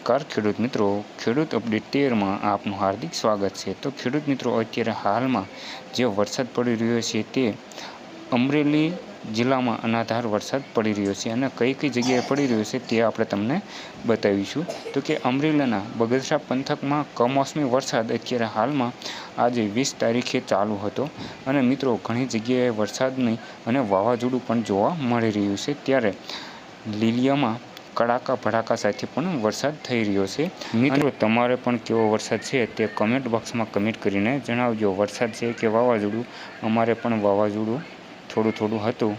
નમસ્કાર ખેડૂત મિત્રો, ખેડૂત અપડેટ 13માં આપનું હાર્દિક સ્વાગત છે। તો ખેડૂત મિત્રો, અત્યારે હાલમાં જે વરસાદ પડી રહ્યો છે તે અમરેલી જિલ્લામાં અનરાધાર વરસાદ પડી રહ્યો છે અને કઈ કઈ જગ્યાએ પડી રહ્યો છે તે આપણે તમને બતાવીશું। તો કે અમરેલીના બગસરા પંથકમાં કમોસમી વરસાદ અત્યારે હાલમાં આજે 20 તારીખે ચાલુ હતો અને મિત્રો ઘણી જગ્યાએ વરસાદની અને વાવાઝોડું પણ જોવા મળી રહ્યું છે। ત્યારે લીલિયામાં કડાકા ભડાકા સાથે પણ વરસાદ થઈ રહ્યો છે। મિત્રો, તમારે પણ કેવો વરસાદ છે તે કમેન્ટ બોક્સમાં કમેન્ટ કરીને જણાવજો। વરસાદ છે કે વાવાઝોડું? અમારે પણ વાવાઝોડું થોડું હતું